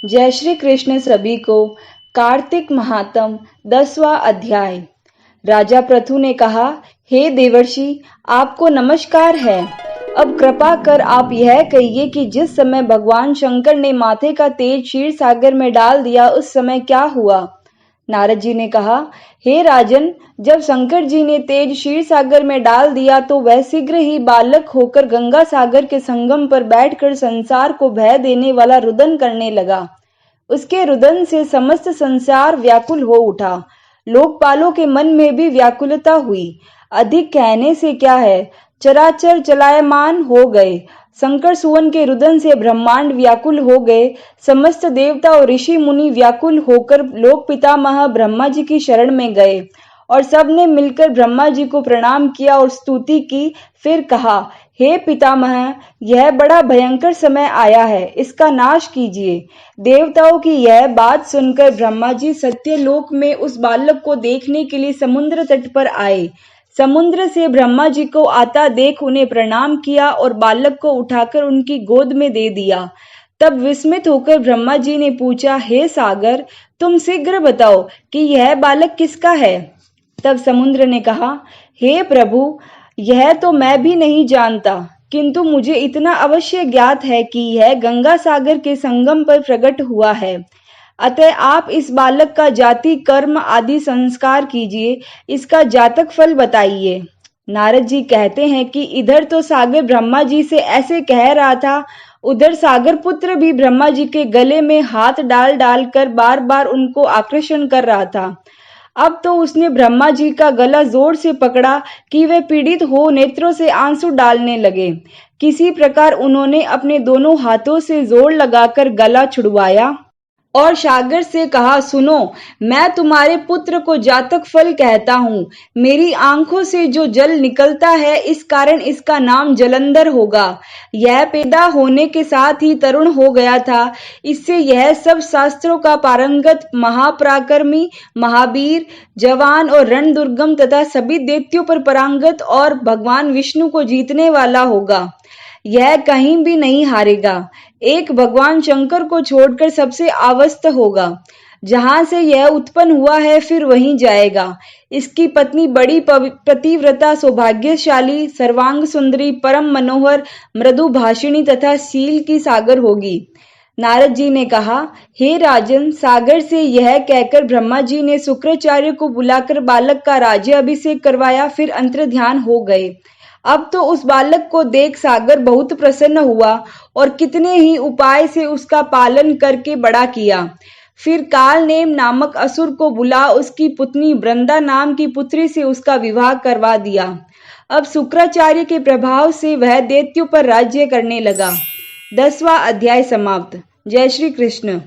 जय श्री कृष्ण सभी को। कार्तिक महात्म 10वां अध्याय। राजा पृथु ने कहा, हे देवर्षि, आपको नमस्कार है। अब कृपा कर आप यह कहिए कि जिस समय भगवान शंकर ने माथे का तेज क्षीर सागर में डाल दिया उस समय क्या हुआ। नारद जी ने कहा, हे राजन, जब शंकर जी ने तेज क्षीर सागर में डाल दिया तो वह शीघ्र ही बालक होकर गंगा सागर के संगम पर बैठकर संसार को भय देने वाला रुदन करने लगा। उसके रुदन से समस्त संसार व्याकुल हो उठा। लोकपालों के मन में भी व्याकुलता हुई। अधिक कहने से क्या है, चराचर चलायमान हो गए। शंकर सुवन के रुदन से ब्रह्मांड व्याकुल हो गए। समस्त देवता और ऋषि मुनि व्याकुल होकर लोक पितामह ब्रह्मा जी की शरण में गए और सबने मिलकर ब्रह्मा जी को प्रणाम किया और स्तुति की। फिर कहा, हे पितामह, यह बड़ा भयंकर समय आया है, इसका नाश कीजिए। देवताओं की यह बात सुनकर ब्रह्मा जी सत्यलोक में उस बालक को देखने के लिए समुद्र तट पर आए। समुद्र से ब्रह्मा जी को आता देख उन्हें प्रणाम किया और बालक को उठाकर उनकी गोद में दे दिया। तब विस्मित होकर ब्रह्मा जी ने पूछा, हे सागर, तुम शीघ्र बताओ कि यह बालक किसका है। तब समुद्र ने कहा, हे प्रभु, यह तो मैं भी नहीं जानता, किंतु मुझे इतना अवश्य ज्ञात है कि यह गंगा सागर के संगम पर प्रकट हुआ है। अतः आप इस बालक का जाति कर्म आदि संस्कार कीजिए, इसका जातक फल बताइए। नारद जी कहते हैं कि इधर तो सागर ब्रह्मा जी से ऐसे कह रहा था, उधर सागर पुत्र भी ब्रह्मा जी के गले में हाथ डाल डाल कर बार बार उनको आकर्षण कर रहा था। अब तो उसने ब्रह्मा जी का गला जोर से पकड़ा कि वे पीड़ित हो नेत्रों से आंसू डालने लगे। किसी प्रकार उन्होंने अपने दोनों हाथों से जोर लगाकर गला छुड़वाया और सागर से कहा, सुनो, मैं तुम्हारे पुत्र को जातक फल कहता हूँ। मेरी आंखों से जो जल निकलता है, इस कारण इसका नाम जलंधर होगा। यह पैदा होने के साथ ही तरुण हो गया था। इससे यह सब शास्त्रों का पारंगत, महापराक्रमी, महावीर, जवान और रण दुर्गम तथा सभी दैत्यों पर पारंगत और भगवान विष्णु को जीतने वाला होगा। यह कहीं भी नहीं हारेगा। एक भगवान शंकर को छोड़कर सबसे अवस्थ होगा। जहां से यह उत्पन्न हुआ है फिर वहीं जाएगा। इसकी पत्नी बड़ी पतिव्रता, सौभाग्यशाली, सर्वांग सुंदरी, परम मनोहर, मृदु भाषिणी तथा शील की सागर होगी। नारद जी ने कहा, हे राजन, सागर से यह कहकर ब्रह्मा जी ने शुक्राचार्य को बुलाकर बालक का राज्याभिषेक करवाया, फिर अंतर्ध्यान हो गए। अब तो उस बालक को देख सागर बहुत प्रसन्न हुआ और कितने ही उपाय से उसका पालन करके बड़ा किया। फिर कालनेम नामक असुर को बुला उसकी पुत्री वृंदा नाम की पुत्री से उसका विवाह करवा दिया। अब शुक्राचार्य के प्रभाव से वह दैत्यों पर राज्य करने लगा। 10वां अध्याय समाप्त। जय श्री कृष्ण।